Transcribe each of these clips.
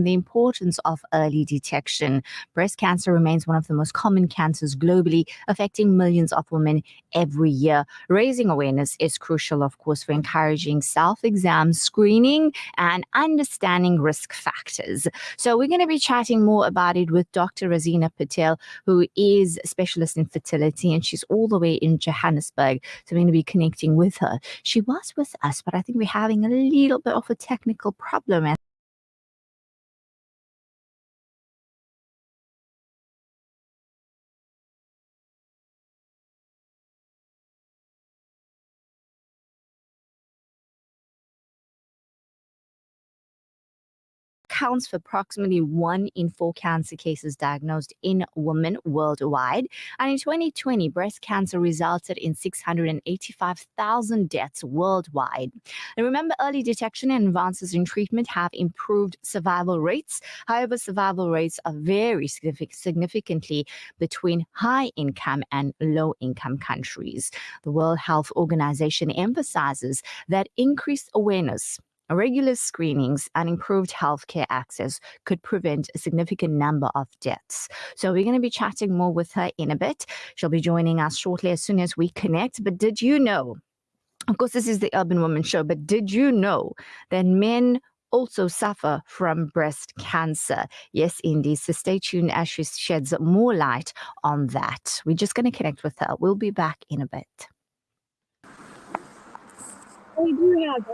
the importance of early detection. Breast cancer remains one of the most common cancers globally, affecting millions of women every year. Raising awareness is crucial, of course, for encouraging self-exam screening and understanding risk factors. So we're going to be chatting more about it with Dr. Razina Patel, who is a specialist in fertility, and she's all the way in Johannesburg. So we're going to be connecting with her. She was with us, but I think we're having a little bit of a technical problem. Accounts for approximately 1 in 4 cancer cases diagnosed in women worldwide. And in 2020, breast cancer resulted in 685,000 deaths worldwide. Now, remember, early detection and advances in treatment have improved survival rates. However, survival rates are vary significantly between high-income and low-income countries. The World Health Organization emphasizes that increased awareness, regular screenings, and improved healthcare access could prevent a significant number of deaths. So we're going to be chatting more with her in a bit. She'll be joining us shortly as soon as we connect. But did you know, of course, this is the Urban Woman Show, but did you know that men also suffer from breast cancer? Yes, indeed. So stay tuned as she sheds more light on that. We're just going to connect with her. We'll be back in a bit. We do have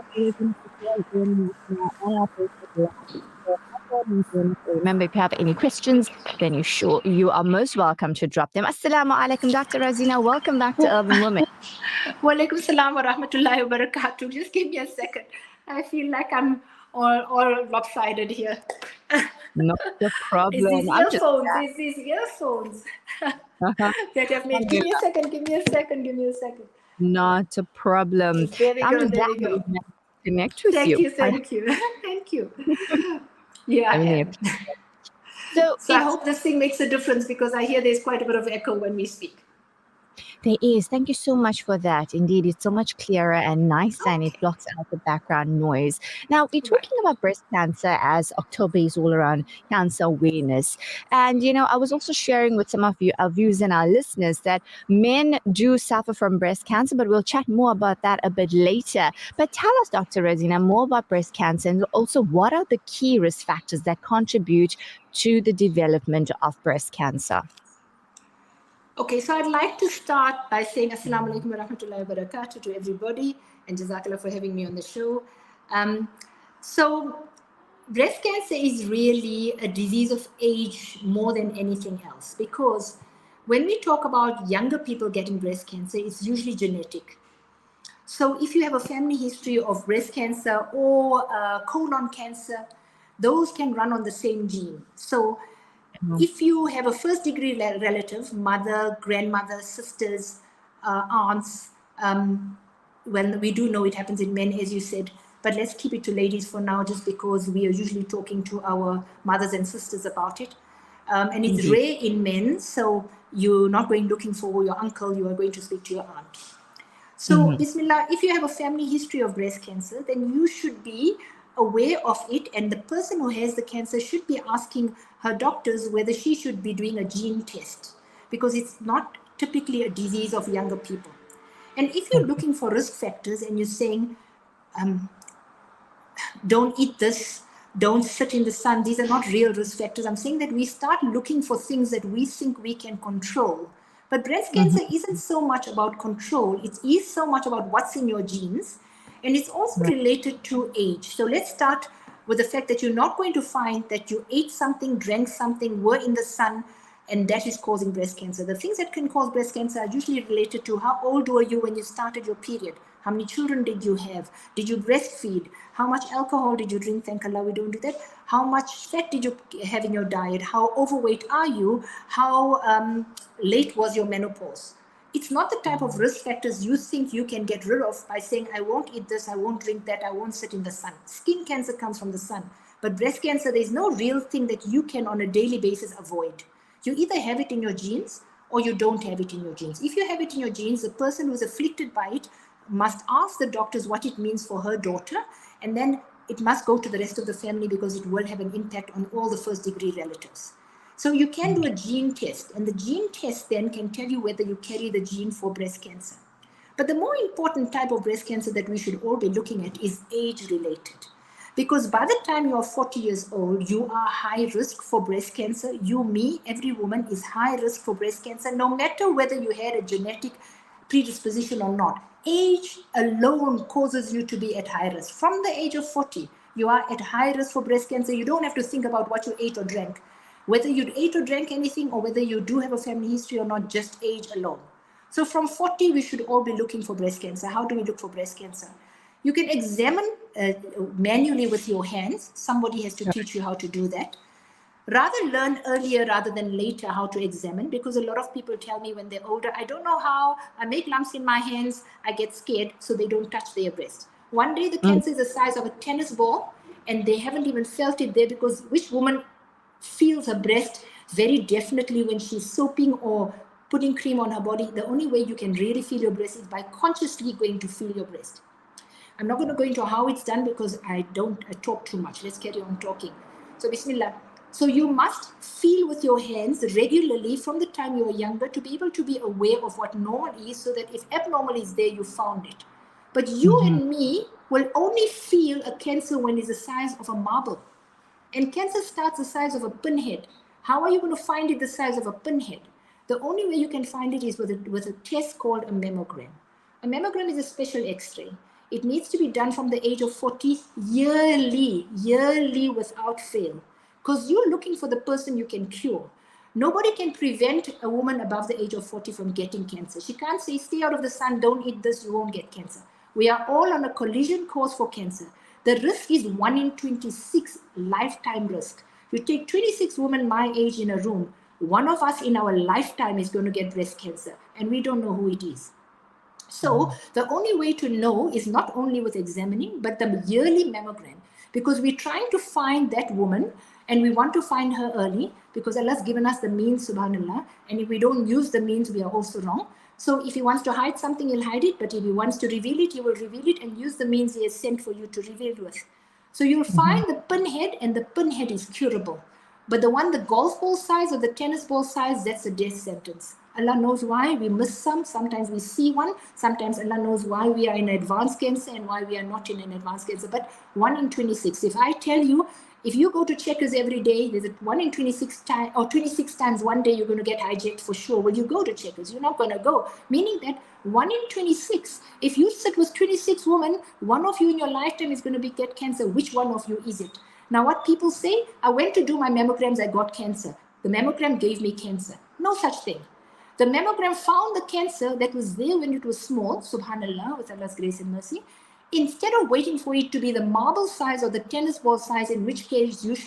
remember, if you have any questions, then you are most welcome to drop them. Assalamu alaikum, Dr. Razina. Welcome back to Urban Woman. Walaikum salam wa rahmatullahi wa barakatuh. Just give me a second. I feel like I'm all lopsided here. Not a problem. It's these earphones that have made. Give me a second. Not a problem. There we go. Connect with you. Thank you. Yeah. So I hope this thing makes a difference, because I hear there's quite a bit of echo when we speak. There is. Thank you so much for that. Indeed, it's so much clearer and nicer, and it blocks out the background noise. Now, we're talking about breast cancer as October is all around cancer awareness. And, I was also sharing with some of you, our viewers and our listeners, that men do suffer from breast cancer, but we'll chat more about that a bit later. But tell us, Dr. Razina, more about breast cancer, and also what are the key risk factors that contribute to the development of breast cancer? Okay, so I'd like to start by saying Assalamu alaikum wa rahmatullahi wa barakatuh to everybody, and Jazakallah for having me on the show. So breast cancer is really a disease of age more than anything else, because when we talk about younger people getting breast cancer, it's usually genetic. So if you have a family history of breast cancer or colon cancer, those can run on the same gene. So if you have a first degree relative, mother, grandmother, sisters, aunts, well, we do know it happens in men, as you said, but let's keep it to ladies for now, just because we are usually talking to our mothers and sisters about it. And it's rare in men, so you're not going looking for your uncle, you are going to speak to your aunt. So, Bismillah, if you have a family history of breast cancer, then you should be aware of it, and the person who has the cancer should be asking her doctors whether she should be doing a gene test, because it's not typically a disease of younger people. And if you're looking for risk factors and you're saying, don't eat this, don't sit in the sun, these are not real risk factors. I'm saying that we start looking for things that we think we can control. But breast cancer isn't so much about control, it is so much about what's in your genes. And it's also related to age. So let's start with the fact that you're not going to find that you ate something, drank something, were in the sun, and that is causing breast cancer. The things that can cause breast cancer are usually related to how old were you when you started your period? How many children did you have? Did you breastfeed? How much alcohol did you drink? Thank Allah we don't do that. How much fat did you have in your diet? How overweight are you? How late was your menopause? It's not the type of risk factors you think you can get rid of by saying, I won't eat this, I won't drink that, I won't sit in the sun. Skin cancer comes from the sun. But breast cancer, there's no real thing that you can on a daily basis avoid. You either have it in your genes or you don't have it in your genes. If you have it in your genes, the person who's afflicted by it must ask the doctors what it means for her daughter, and then it must go to the rest of the family because it will have an impact on all the first degree relatives. So you can do a gene test, and the gene test then can tell you whether you carry the gene for breast cancer. But the more important type of breast cancer that we should all be looking at is age-related. Because by the time you are 40 years old, you are high risk for breast cancer. You, me, every woman is high risk for breast cancer, no matter whether you had a genetic predisposition or not. Age alone causes you to be at high risk. From the age of 40, you are at high risk for breast cancer. You don't have to think about what you ate or drank. Whether you ate or drank anything, or whether you do have a family history or not, just age alone. So from 40, we should all be looking for breast cancer. How do we look for breast cancer? You can examine manually with your hands. Somebody has to teach you how to do that. Rather learn earlier rather than later how to examine, because a lot of people tell me when they're older, I don't know how, I make lumps in my hands, I get scared, so they don't touch their breast. One day the cancer is the size of a tennis ball and they haven't even felt it there, because which woman feels her breast very definitely when she's soaping or putting cream on her body? The only way you can really feel your breast is by consciously going to feel your breast. I'm not going to go into how it's done because I talk too much. Let's carry on talking. So Bismillah. So you must feel with your hands regularly from the time you are younger to be able to be aware of what normal is, so that if abnormal is there, you found it. But you and me will only feel a cancer when it's the size of a marble. And cancer starts the size of a pinhead. How are you going to find it the size of a pinhead? The only way you can find it is with a test called a mammogram. A mammogram is a special X-ray. It needs to be done from the age of 40 yearly without fail. Because you're looking for the person you can cure. Nobody can prevent a woman above the age of 40 from getting cancer. She can't say, stay out of the sun, don't eat this, you won't get cancer. We are all on a collision course for cancer. The risk is 1 in 26 lifetime risk. You take 26 women my age in a room, one of us in our lifetime is going to get breast cancer, and we don't know who it is. So the only way to know is not only with examining, but the yearly mammogram, because we're trying to find that woman and we want to find her early, because Allah's given us the means, subhanallah, and if we don't use the means, we are also wrong. So if he wants to hide something, he'll hide it, but if he wants to reveal it, he will reveal it and use the means he has sent for you to reveal with. So you'll find the pinhead, and the pinhead is curable. But the one, the golf ball size or the tennis ball size, that's a death sentence. Allah knows why we miss some. Sometimes we see one. Sometimes Allah knows why we are in advanced cancer and why we are not in an advanced cancer. But 1 in 26. If I tell you, if you go to Checkers every day, there's a 1 in 26 times, or 26 times one day you're going to get hijacked for sure. Will you go to Checkers? You're not going to go. Meaning that 1 in 26, if you sit with 26 women, one of you in your lifetime is going to get cancer. Which one of you is it? Now, what people say, I went to do my mammograms, I got cancer. The mammogram gave me cancer. No such thing. The mammogram found the cancer that was there when it was small, subhanallah, with Allah's grace and mercy. Instead of waiting for it to be the marble size or the tennis ball size, in which case you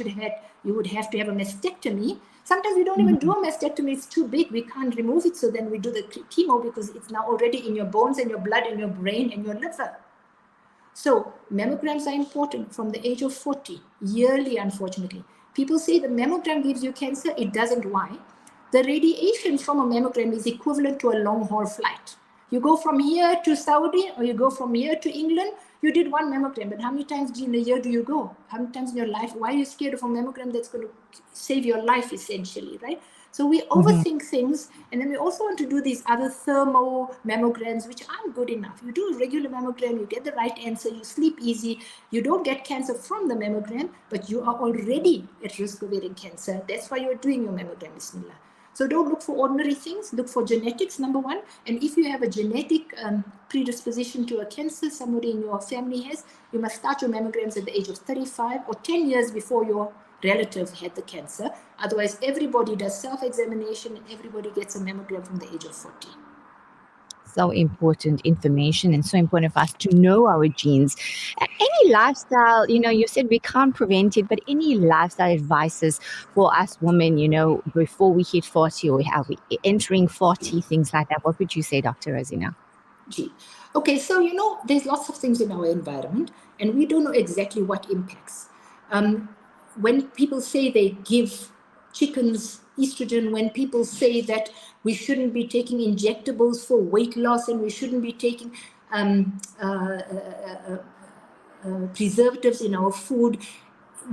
would have to have a mastectomy. Sometimes we don't even do a mastectomy, it's too big, we can't remove it, so then we do the chemo because it's now already in your bones and your blood and your brain and your liver. So mammograms are important from the age of 40, yearly, unfortunately. People say the mammogram gives you cancer, it doesn't. Why? The radiation from a mammogram is equivalent to a long-haul flight. You go from here to Saudi, or you go from here to England, you did one mammogram, but how many times in a year do you go? How many times in your life? Why are you scared of a mammogram that's going to save your life, essentially, right? So we overthink things, and then we also want to do these other thermo mammograms, which aren't good enough. You do a regular mammogram, you get the right answer, you sleep easy, you don't get cancer from the mammogram, but you are already at risk of getting cancer. That's why you're doing your mammogram, bismillah. So don't look for ordinary things, look for genetics, number one. And if you have a genetic predisposition to a cancer, somebody in your family has, you must start your mammograms at the age of 35 or 10 years before your relative had the cancer. Otherwise, everybody does self-examination and everybody gets a mammogram from the age of 40. So important information, and so important for us to know our genes. Any lifestyle, you said we can't prevent it, but any lifestyle advices for us women, before we hit 40 or are we entering 40, things like that? What would you say, Dr. Razina? Okay, so, there's lots of things in our environment and we don't know exactly what impacts. When people say they give chickens estrogen, when people say that we shouldn't be taking injectables for weight loss and we shouldn't be taking preservatives in our food.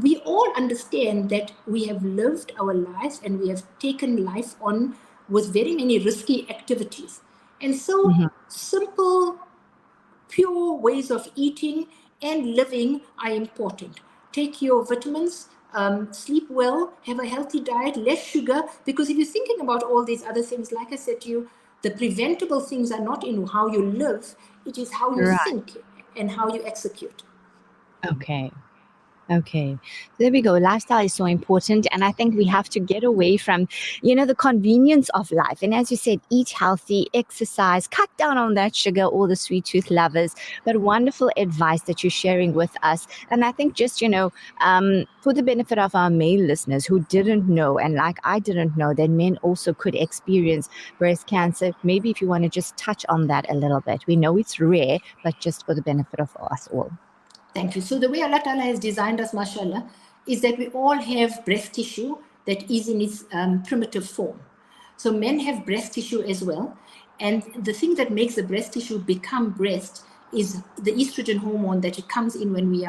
We all understand that we have lived our lives and we have taken life on with very many risky activities. And so, simple, pure ways of eating and living are important. Take your vitamins, sleep well, have a healthy diet, less sugar, because if you're thinking about all these other things, like I said to you, the preventable things are not in how you live, it is how you Right. think and how you execute. Okay. Okay. So there we go. Lifestyle is so important. And I think we have to get away from, the convenience of life. And as you said, eat healthy, exercise, cut down on that sugar, all the sweet tooth lovers. But wonderful advice that you're sharing with us. And I think just, for the benefit of our male listeners who didn't know, and like I didn't know, that men also could experience breast cancer. Maybe if you want to just touch on that a little bit. We know it's rare, but just for the benefit of us all. Thank you. So the way Allah Ta'ala has designed us, mashallah, is that we all have breast tissue that is in its primitive form. So men have breast tissue as well. And the thing that makes the breast tissue become breast is the estrogen hormone that it comes in when we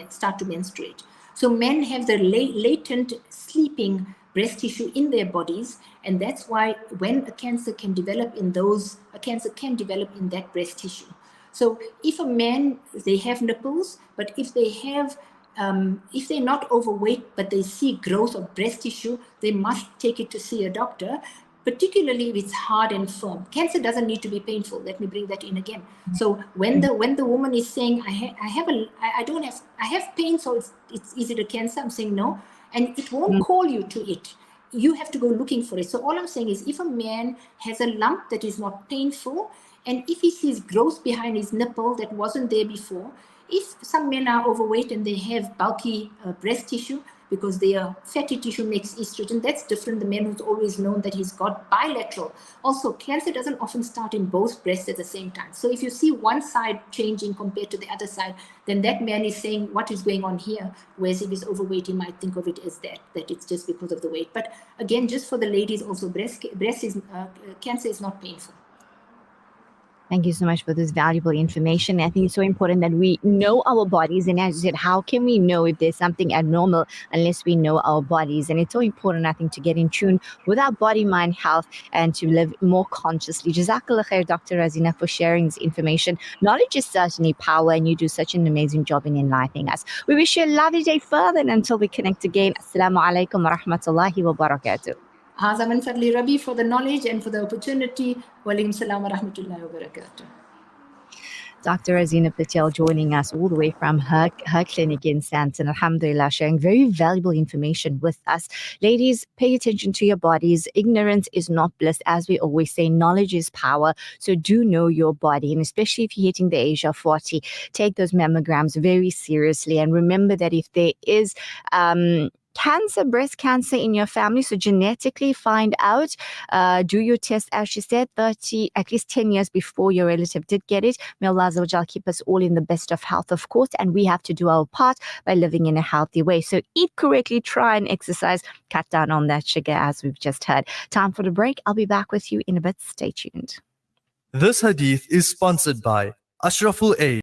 start to menstruate. So men have the latent sleeping breast tissue in their bodies, and that's why when a cancer can develop in that breast tissue. So if a man, they have nipples, but if they're not overweight, but they see growth of breast tissue, they must take it to see a doctor, particularly if it's hard and firm. Cancer doesn't need to be painful. Let me bring that in again. So when the woman is saying, I have pain, so it's easy to cancer, I'm saying no, and it won't call you to it. You have to go looking for it. So all I'm saying is if a man has a lump that is not painful, and if he sees growth behind his nipple that wasn't there before, if some men are overweight and they have bulky breast tissue because their fatty tissue makes estrogen, that's different. The man who's always known that he's got bilateral. Also, cancer doesn't often start in both breasts at the same time. So if you see one side changing compared to the other side, then that man is saying what is going on here. Whereas if he's overweight, he might think of it as that it's just because of the weight. But again, just for the ladies, also cancer is not painful. Thank you so much for this valuable information. I think it's so important that we know our bodies. And as you said, how can we know if there's something abnormal unless we know our bodies? And it's so important, I think, to get in tune with our body, mind, health, and to live more consciously. Jazakallah khair, Dr. Razina, for sharing this information. Knowledge is certainly power, and you do such an amazing job in enlightening us. We wish you a lovely day further, and until we connect again, Assalamu alaikum wa rahmatullahi wa barakatuh. Hazaman Fadli Rabi for the knowledge and for the opportunity. Walaikum salam wa rahmatullahi wa barakatuh. Dr. Razina Patel joining us all the way from her clinic in Santon, alhamdulillah, sharing very valuable information with us. Ladies, pay attention to your bodies. Ignorance is not bliss. As we always say, knowledge is power. So do know your body. And especially if you're hitting the age of 40, take those mammograms very seriously. And remember that if there is breast cancer in your family, so genetically find out, do your test, as she said, at least 10 years before your relative did get it. May Allah Azza wa Jal keep us all in the best of health, of course, and we have to do our part by living in a healthy way. So eat correctly, try and exercise, cut down on that sugar, as we've just heard. Time for the break. I'll be back with you in a bit. Stay tuned. This hadith is sponsored by Ashraful Aid.